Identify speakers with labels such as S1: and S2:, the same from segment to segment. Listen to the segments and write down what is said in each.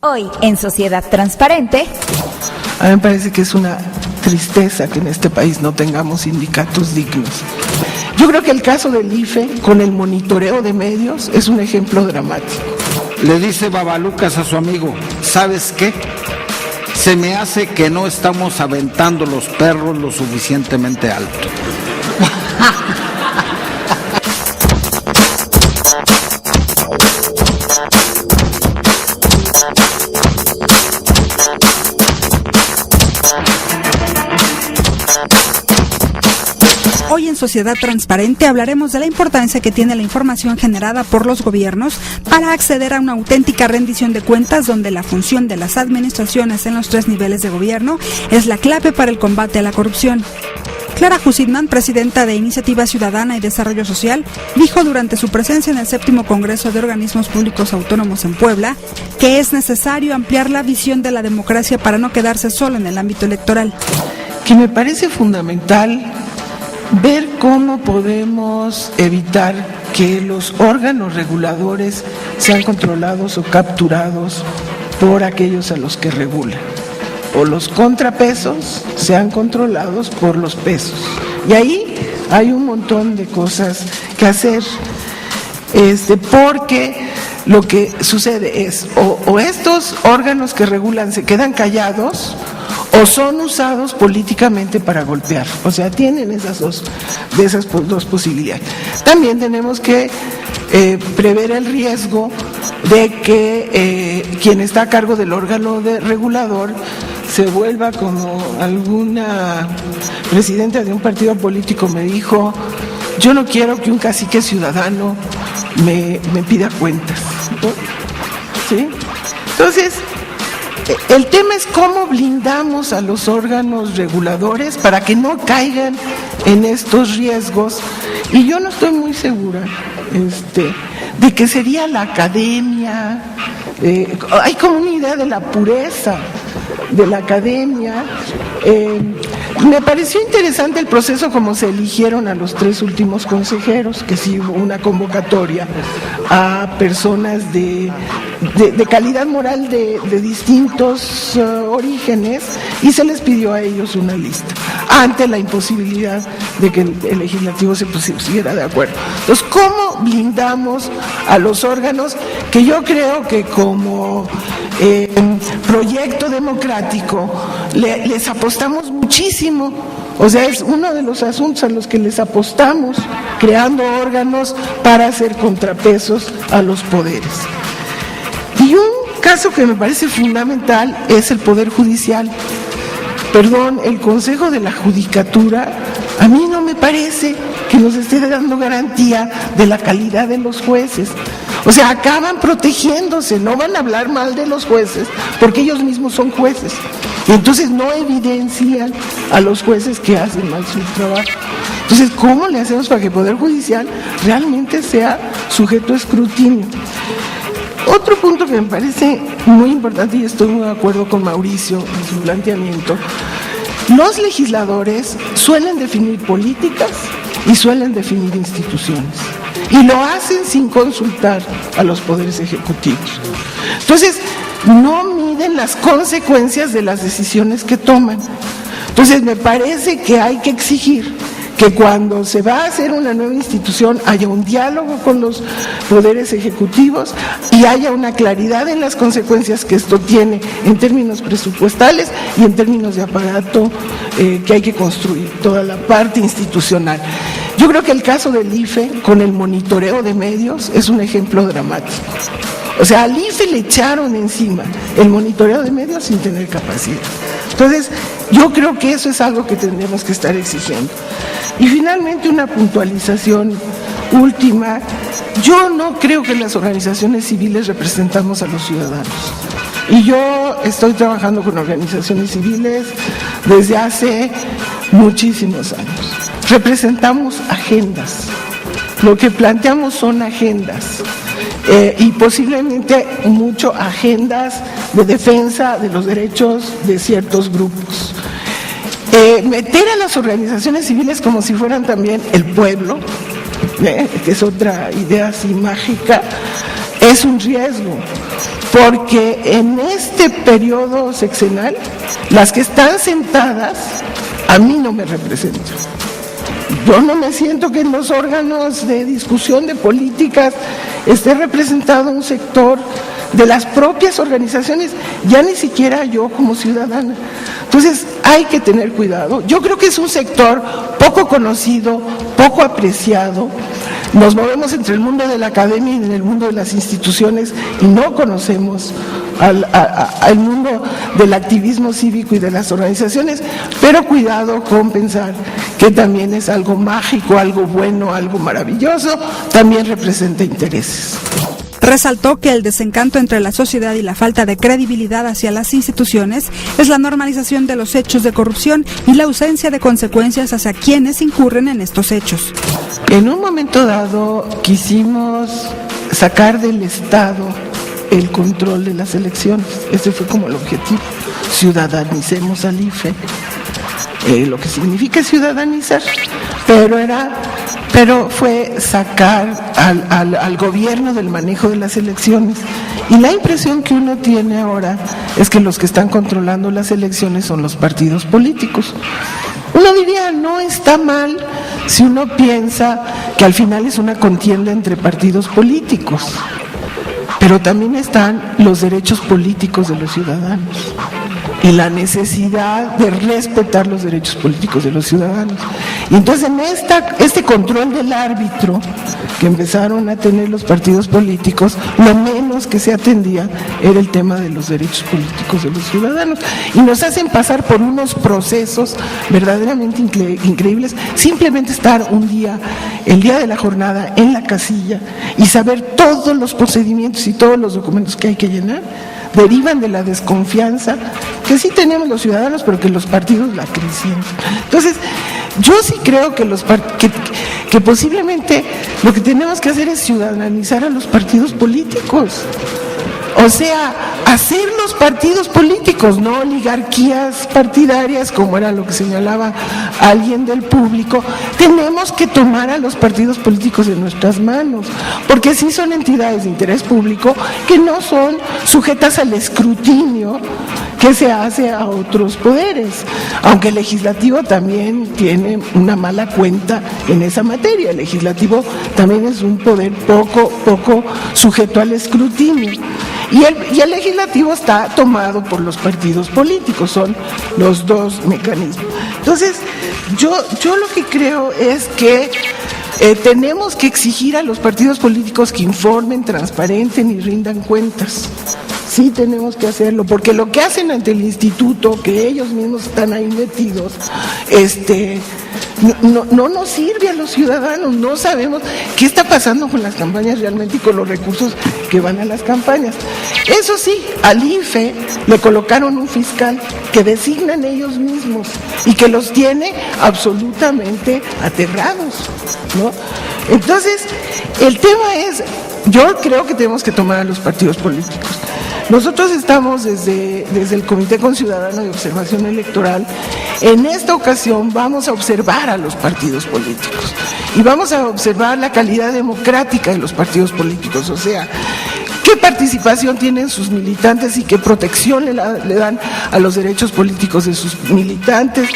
S1: Hoy, en Sociedad Transparente.
S2: A mí me parece que es una tristeza que en este país no tengamos sindicatos dignos. Yo creo que el caso del IFE, con el monitoreo de medios, es un ejemplo dramático.
S3: Le dice Babalucas a su amigo, ¿sabes qué? Se me hace que no estamos aventando los perros lo suficientemente alto.
S4: Hoy en Sociedad Transparente hablaremos de la importancia que tiene la información generada por los gobiernos para acceder a una auténtica rendición de cuentas, donde la función de las administraciones en los 3 niveles de gobierno es la clave para el combate a la corrupción. Clara Hussitman, presidenta de Iniciativa Ciudadana y Desarrollo Social, dijo durante su presencia en el 7º Congreso de Organismos Públicos Autónomos en Puebla que es necesario ampliar la visión de la democracia para no quedarse solo en el ámbito electoral.
S2: Que me parece fundamental ver cómo podemos evitar que los órganos reguladores sean controlados o capturados por aquellos a los que regulan, o los contrapesos sean controlados por los pesos. Y ahí hay un montón de cosas que hacer, porque lo que sucede es o estos órganos que regulan se quedan callados o son usados políticamente para golpear. O sea, tienen esas dos posibilidades. También tenemos que prever el riesgo de que quien está a cargo del órgano regulador se vuelva como alguna presidenta de un partido político me dijo: yo no quiero que un cacique ciudadano me pida cuentas, ¿no? ¿Sí? Entonces, el tema es cómo blindamos a los órganos reguladores para que no caigan en estos riesgos. Y yo no estoy muy segura de que sería la academia. Hay como una idea de la pureza de la academia. Me pareció interesante el proceso como se eligieron a los 3 últimos consejeros, que sí hubo una convocatoria a personas de calidad moral de distintos orígenes, y se les pidió a ellos una lista ante la imposibilidad de que el legislativo se pusiera de acuerdo. Entonces, ¿cómo blindamos a los órganos que yo creo que como proyecto democrático les apostamos muchísimo? O sea, es uno de los asuntos a los que les apostamos, creando órganos para hacer contrapesos a los poderes. Y un caso que me parece fundamental es el Poder Judicial. El Consejo de la Judicatura, a mí no me parece que nos esté dando garantía de la calidad de los jueces. O sea, acaban protegiéndose, no van a hablar mal de los jueces, porque ellos mismos son jueces. Y entonces no evidencian a los jueces que hacen mal su trabajo. Entonces, ¿cómo le hacemos para que el Poder Judicial realmente sea sujeto a escrutinio? Otro punto que me parece muy importante, y estoy muy de acuerdo con Mauricio en su planteamiento: los legisladores suelen definir políticas y suelen definir instituciones, y lo hacen sin consultar a los poderes ejecutivos. Entonces, no miden las consecuencias de las decisiones que toman. Entonces, me parece que hay que exigir que cuando se va a hacer una nueva institución haya un diálogo con los poderes ejecutivos y haya una claridad en las consecuencias que esto tiene en términos presupuestales y en términos de aparato que hay que construir, toda la parte institucional. Yo creo que el caso del IFE, con el monitoreo de medios, es un ejemplo dramático. O sea, al IFE le echaron encima el monitoreo de medios sin tener capacidad. Entonces, yo creo que eso es algo que tendremos que estar exigiendo. Y finalmente, una puntualización última: yo no creo que las organizaciones civiles representamos a los ciudadanos. Y yo estoy trabajando con organizaciones civiles desde hace muchísimos años. Representamos agendas. Lo que planteamos son agendas. Y posiblemente mucho agendas de defensa de los derechos de ciertos grupos. Meter a las organizaciones civiles como si fueran también el pueblo, que es otra idea así mágica, es un riesgo. porque en este periodo sexenal, las que están sentadas, a mí no me representan. Yo no me siento que en los órganos de discusión de políticas esté representado un sector de las propias organizaciones, ya ni siquiera yo como ciudadana. Entonces hay que tener cuidado. Yo creo que es un sector poco conocido, poco apreciado. Nos movemos entre el mundo de la academia y en el mundo de las instituciones y no conocemos al mundo del activismo cívico y de las organizaciones, pero cuidado con pensar que también es algo mágico, algo bueno, algo maravilloso, también representa intereses.
S4: Resaltó que el desencanto entre la sociedad y la falta de credibilidad hacia las instituciones es la normalización de los hechos de corrupción y la ausencia de consecuencias hacia quienes incurren en estos hechos.
S2: En un momento dado quisimos sacar del Estado el control de las elecciones. Ese fue como el objetivo. Ciudadanicemos al IFE. Lo que significa ciudadanizar, pero fue sacar al gobierno del manejo de las elecciones. Y la impresión que uno tiene ahora es que los que están controlando las elecciones son los partidos políticos. Uno diría, no está mal si uno piensa que al final es una contienda entre partidos políticos, pero también están los derechos políticos de los ciudadanos y la necesidad de respetar los derechos políticos de los ciudadanos. Y entonces en este control del árbitro que empezaron a tener los partidos políticos, lo menos que se atendía era el tema de los derechos políticos de los ciudadanos. Y nos hacen pasar por unos procesos verdaderamente increíbles, simplemente estar un día, el día de la jornada, en la casilla y saber todos los procedimientos y todos los documentos que hay que llenar, derivan de la desconfianza que sí tenemos los ciudadanos, pero que los partidos la crecieron. Entonces, yo sí creo que posiblemente lo que tenemos que hacer es ciudadanizar a los partidos políticos. O sea, hacer los partidos políticos, no oligarquías partidarias, como era lo que señalaba alguien del público. Tenemos que tomar a los partidos políticos en nuestras manos, porque sí son entidades de interés público que no son sujetas al escrutinio que se hace a otros poderes, aunque el legislativo también tiene una mala cuenta en esa materia. El legislativo también es un poder poco sujeto al escrutinio. Y el legislativo está tomado por los partidos políticos, son los dos mecanismos. Entonces, yo lo que creo es que tenemos que exigir a los partidos políticos que informen, transparenten y rindan cuentas. Sí tenemos que hacerlo, porque lo que hacen ante el instituto, que ellos mismos están ahí metidos, no nos sirve a los ciudadanos. No sabemos qué está pasando con las campañas realmente y con los recursos que van a las campañas. Eso sí, al IFE le colocaron un fiscal que designan ellos mismos y que los tiene absolutamente aterrados, ¿no? Entonces, el tema es, yo creo que tenemos que tomar a los partidos políticos. Nosotros estamos desde el Comité Conciudadano de Observación Electoral. En esta ocasión vamos a observar a los partidos políticos y vamos a observar la calidad democrática de los partidos políticos, o sea, qué participación tienen sus militantes y qué protección le dan a los derechos políticos de sus militantes,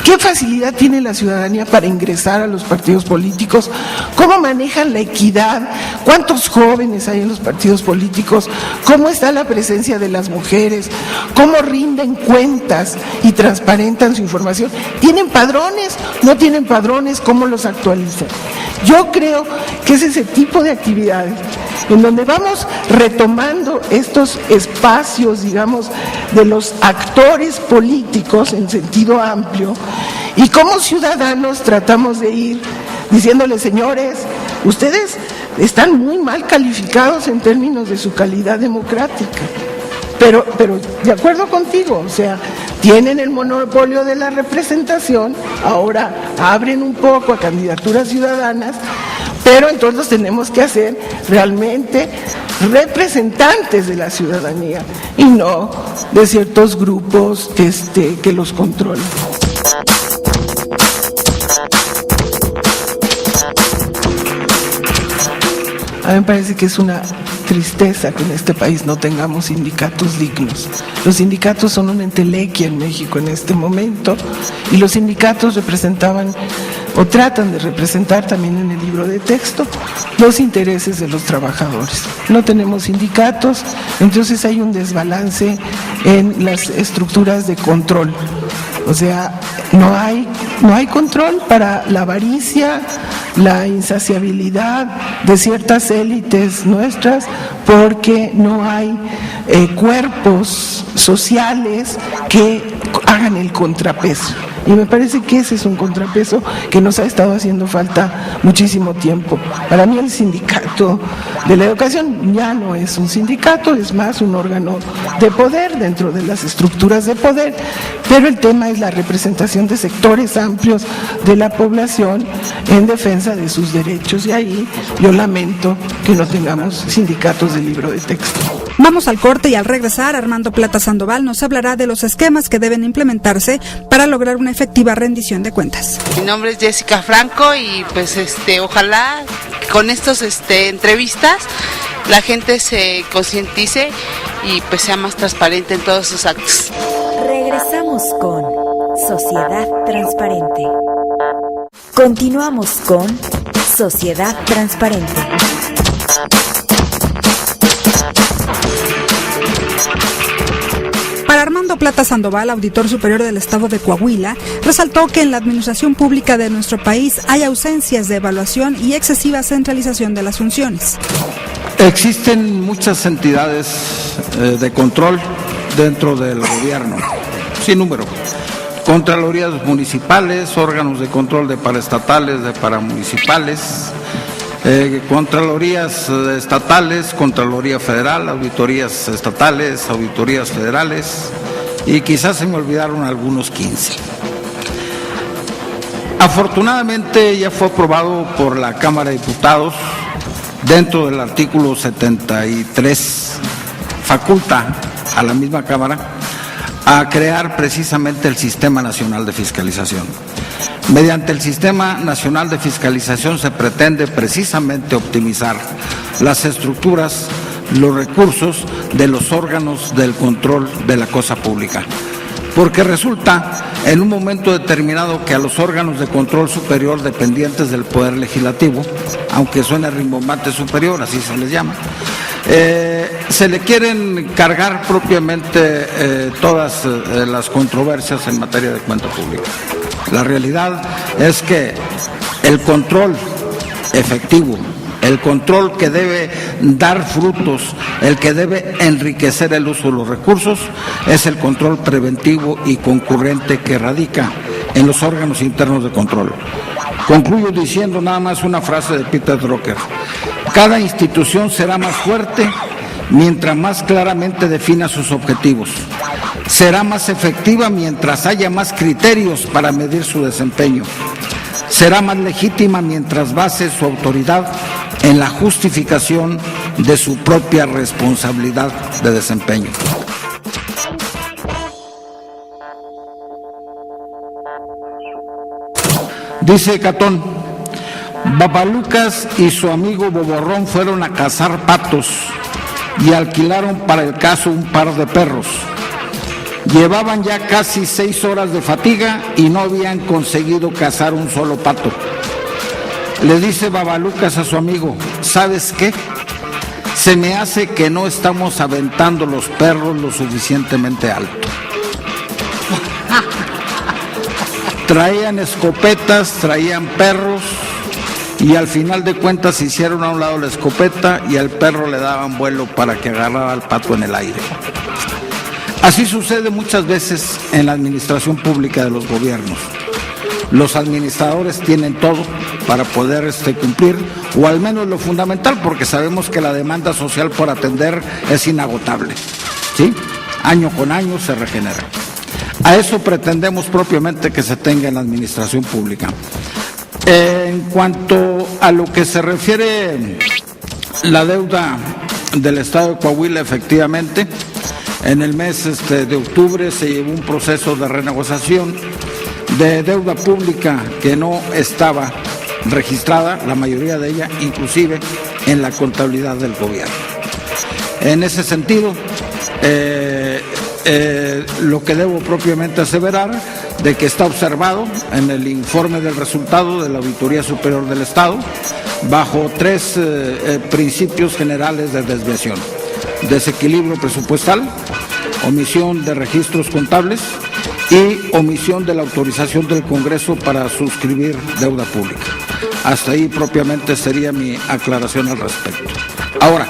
S2: qué facilidad tiene la ciudadanía para ingresar a los partidos políticos, cómo manejan la equidad, cuántos jóvenes hay en los partidos políticos, cómo está la presencia de las mujeres, cómo rinden cuentas y transparentan su información. ¿Tienen padrones? ¿No tienen padrones? ¿Cómo los actualizan? Yo creo que es ese tipo de actividades en donde vamos retomando estos espacios, digamos, de los actores políticos en sentido amplio, y como ciudadanos tratamos de ir diciéndoles, señores, ustedes están muy mal calificados en términos de su calidad democrática, pero de acuerdo contigo, o sea, tienen el monopolio de la representación, ahora abren un poco a candidaturas ciudadanas, pero entonces tenemos que hacer realmente representantes de la ciudadanía y no de ciertos grupos que los controlan. A mí me parece que es una tristeza que en este país no tengamos sindicatos dignos. Los sindicatos son una entelequia en México en este momento y los sindicatos representaban o tratan de representar también en el libro de texto los intereses de los trabajadores. No tenemos sindicatos, entonces hay un desbalance en las estructuras de control. O sea, no hay control para la avaricia, la insaciabilidad de ciertas élites nuestras, porque no hay cuerpos sociales que hagan el contrapeso. Y me parece que ese es un contrapeso que nos ha estado haciendo falta muchísimo tiempo. Para mí el sindicato de la educación ya no es un sindicato, es más un órgano de poder dentro de las estructuras de poder, pero el tema es la representación de sectores amplios de la población en defensa de sus derechos, y ahí yo lamento que no tengamos sindicatos de libro de texto.
S4: Vamos al corte y al regresar, Armando Plata Sandoval nos hablará de los esquemas que deben implementarse para lograr una efectiva rendición de cuentas.
S5: Mi nombre es Jessica Franco y pues ojalá con estos entrevistas la gente se concientice y pues sea más transparente en todos sus actos.
S1: Regresamos con Sociedad Transparente. Continuamos con Sociedad Transparente.
S4: Para Armando Plata Sandoval, auditor superior del Estado de Coahuila, resaltó que en la administración pública de nuestro país hay ausencias de evaluación y excesiva centralización de las funciones.
S3: Existen muchas entidades de control dentro del gobierno, sin número. Contralorías municipales, órganos de control de paraestatales, de paramunicipales, contralorías estatales, Contraloría Federal, auditorías estatales, auditorías federales, y quizás se me olvidaron algunos 15. Afortunadamente ya fue aprobado por la Cámara de Diputados, dentro del artículo 73, faculta a la misma Cámara a crear precisamente el Sistema Nacional de Fiscalización. Mediante el Sistema Nacional de Fiscalización se pretende precisamente optimizar las estructuras, los recursos de los órganos del control de la cosa pública. Porque resulta en un momento determinado que a los órganos de control superior dependientes del Poder Legislativo, aunque suene rimbombante superior, así se les llama, se le quieren cargar propiamente todas las controversias en materia de cuenta pública. La realidad es que el control efectivo, el control que debe dar frutos, el que debe enriquecer el uso de los recursos, es el control preventivo y concurrente que radica en los órganos internos de control. Concluyo diciendo nada más una frase de Peter Drucker: cada institución será más fuerte mientras más claramente defina sus objetivos. Será más efectiva mientras haya más criterios para medir su desempeño. Será más legítima mientras base su autoridad en la justificación de su propia responsabilidad de desempeño. Dice Catón: Babalucas y su amigo Boborrón fueron a cazar patos y alquilaron para el caso un par de perros. Llevaban ya casi 6 horas de fatiga y no habían conseguido cazar un solo pato. Le dice Babalucas a su amigo: ¿sabes qué? Se me hace que no estamos aventando los perros lo suficientemente alto. Traían escopetas, traían perros, y al final de cuentas hicieron a un lado la escopeta y al perro le daban vuelo para que agarrara al pato en el aire. Así sucede muchas veces en la administración pública de los gobiernos. Los administradores tienen todo para poder cumplir, o al menos lo fundamental, porque sabemos que la demanda social por atender es inagotable, ¿sí? Año con año se regenera. A eso pretendemos propiamente que se tenga en la administración pública. En cuanto a lo que se refiere la deuda del Estado de Coahuila, efectivamente, en el mes de octubre se llevó un proceso de renegociación de deuda pública que no estaba registrada, la mayoría de ella inclusive en la contabilidad del gobierno. En ese sentido, lo que debo propiamente aseverar de que está observado en el informe del resultado de la Auditoría Superior del Estado bajo 3 principios generales de desviación: desequilibrio presupuestal, omisión de registros contables y omisión de la autorización del Congreso para suscribir deuda pública. Hasta ahí propiamente sería mi aclaración al respecto. Ahora,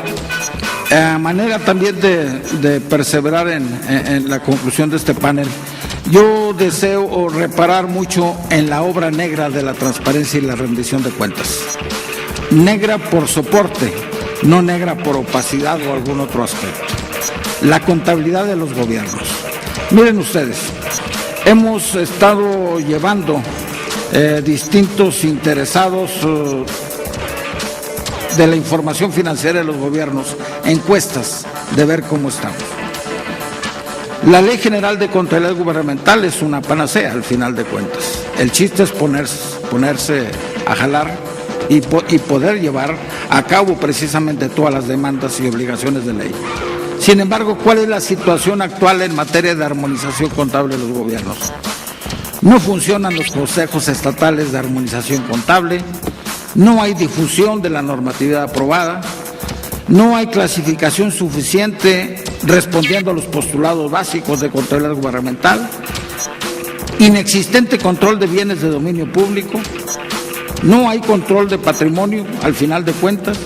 S3: a manera también de perseverar en la conclusión de este panel, yo deseo reparar mucho en la obra negra de la transparencia y la rendición de cuentas. Negra por soporte, no negra por opacidad o algún otro aspecto. La contabilidad de los gobiernos. Miren ustedes, hemos estado llevando distintos interesados de la información financiera de los gobiernos encuestas de ver cómo estamos. La Ley General de Contabilidad Gubernamental es una panacea al final de cuentas. El chiste es ponerse a jalar y poder llevar a cabo precisamente todas las demandas y obligaciones de ley. Sin embargo, ¿cuál es la situación actual en materia de armonización contable de los gobiernos? No funcionan los consejos estatales de armonización contable, no hay difusión de la normatividad aprobada, no hay clasificación suficiente respondiendo a los postulados básicos de contabilidad gubernamental, inexistente control de bienes de dominio público, no hay control de patrimonio al final de cuentas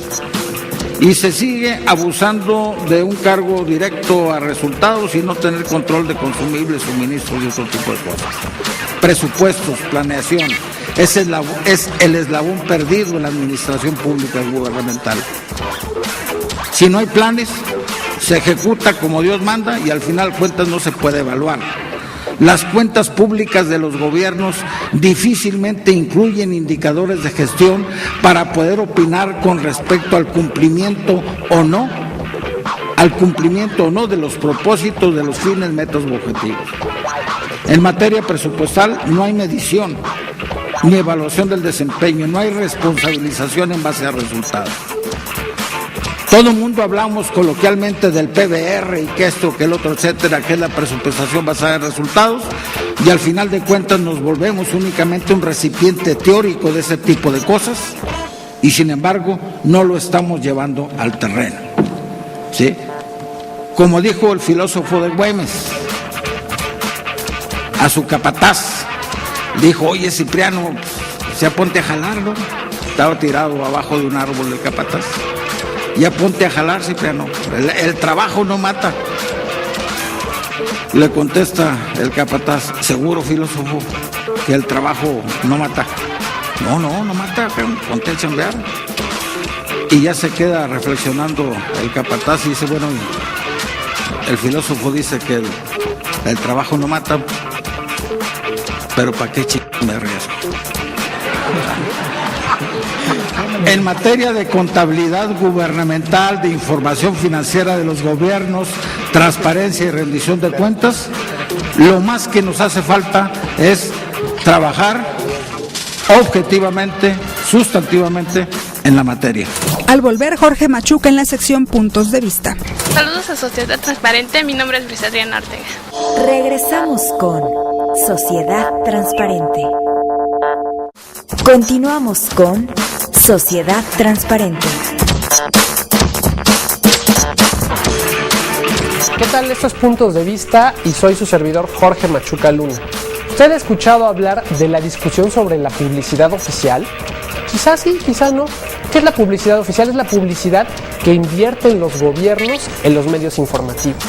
S3: y se sigue abusando de un cargo directo a resultados y no tener control de consumibles, suministros y otro tipo de cosas. Presupuestos, planeación, es el eslabón perdido en la administración pública gubernamental. Si no hay planes, se ejecuta como Dios manda y al final de cuentas no se puede evaluar. Las cuentas públicas de los gobiernos difícilmente incluyen indicadores de gestión para poder opinar con respecto al cumplimiento o no de los propósitos, de los fines, metas u objetivos. En materia presupuestal no hay medición ni evaluación del desempeño, no hay responsabilización en base a resultados. Todo el mundo hablamos coloquialmente del PBR y que esto, que el otro, etcétera, que es la presupuestación basada en resultados, y al final de cuentas nos volvemos únicamente un recipiente teórico de ese tipo de cosas y sin embargo no lo estamos llevando al terreno. ¿Sí? Como dijo el filósofo de Güemes a su capataz, dijo: oye, Cipriano, ya ponte a jalar, ¿no? Estaba tirado abajo de un árbol del capataz. Ya ponte a jalar, Cipriano, el trabajo no mata. Le contesta el capataz: seguro, filósofo, que el trabajo no mata. No mata, ponte a chambear. Y ya se queda reflexionando el capataz y dice: bueno, el filósofo dice que el trabajo no mata, pero ¿para qué me arriesgo? En materia de contabilidad gubernamental, de información financiera de los gobiernos, transparencia y rendición de cuentas, lo más que nos hace falta es trabajar objetivamente, sustantivamente en la materia.
S4: Al volver, Jorge Machuca en la sección Puntos de Vista.
S6: Saludos a Sociedad Transparente, mi nombre es Luis Adriana Ortega.
S1: Regresamos con Sociedad Transparente. Continuamos con Sociedad Transparente.
S7: ¿Qué tal? Estos Puntos de Vista y soy su servidor Jorge Machuca Luna. ¿Usted ha escuchado hablar de la discusión sobre la publicidad oficial? Quizás sí, quizás no. ¿Qué es la publicidad oficial? Es la publicidad que invierten los gobiernos en los medios informativos.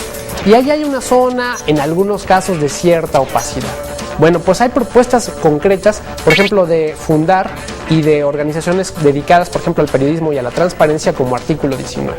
S7: Y ahí hay una zona, en algunos casos, de cierta opacidad. Bueno, pues hay propuestas concretas, por ejemplo, de Fundar y de organizaciones dedicadas, por ejemplo, al periodismo y a la transparencia, como Artículo 19.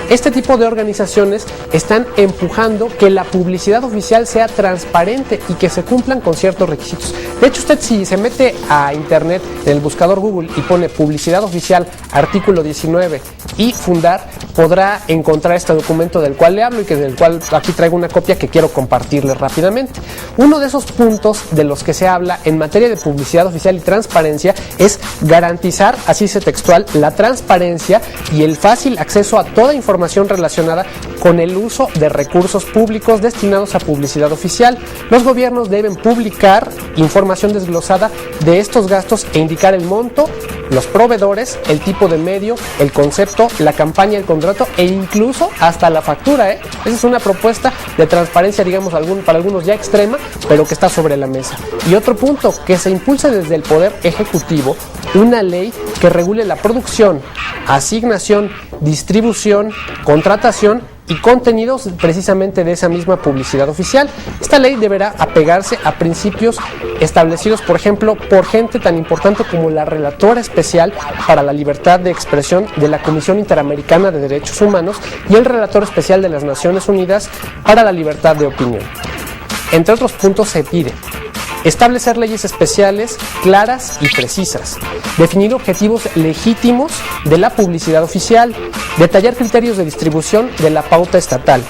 S7: Este tipo de organizaciones están empujando que la publicidad oficial sea transparente y que se cumplan con ciertos requisitos. De hecho, usted si se mete a internet en el buscador Google y pone publicidad oficial, Artículo 19 y Fundar, podrá encontrar este documento del cual le hablo y del cual aquí traigo una copia que quiero compartirle rápidamente. Uno de esos puntos de los que se habla en materia de publicidad oficial y transparencia es garantizar, así dice textual, la transparencia y el fácil acceso a toda información información relacionada con el uso de recursos públicos destinados a publicidad oficial. Los gobiernos deben publicar información desglosada de estos gastos e indicar el monto, los proveedores, el tipo de medio, el concepto, la campaña, el contrato e incluso hasta la factura. Esa es una propuesta de transparencia, digamos, para algunos ya extrema, pero que está sobre la mesa. Y otro punto, que se impulse desde el Poder Ejecutivo una ley que regule la producción, asignación, distribución, contratación y contenidos precisamente de esa misma publicidad oficial. Esta ley deberá apegarse a principios establecidos, por ejemplo, por gente tan importante como la Relatora Especial para la Libertad de Expresión de la Comisión Interamericana de Derechos Humanos y el Relator Especial de las Naciones Unidas para la Libertad de Opinión. Entre otros puntos, se pide establecer leyes especiales claras y precisas, definir objetivos legítimos de la publicidad oficial, detallar criterios de distribución de la pauta estatal,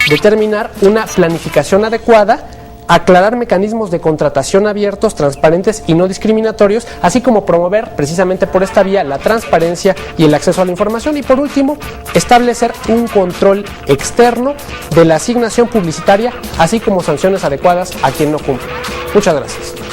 S7: determinar una planificación adecuada, aclarar mecanismos de contratación abiertos, transparentes y no discriminatorios, así como promover precisamente por esta vía la transparencia y el acceso a la información. Y por último, establecer un control externo de la asignación publicitaria, así como sanciones adecuadas a quien no cumple. Muchas gracias.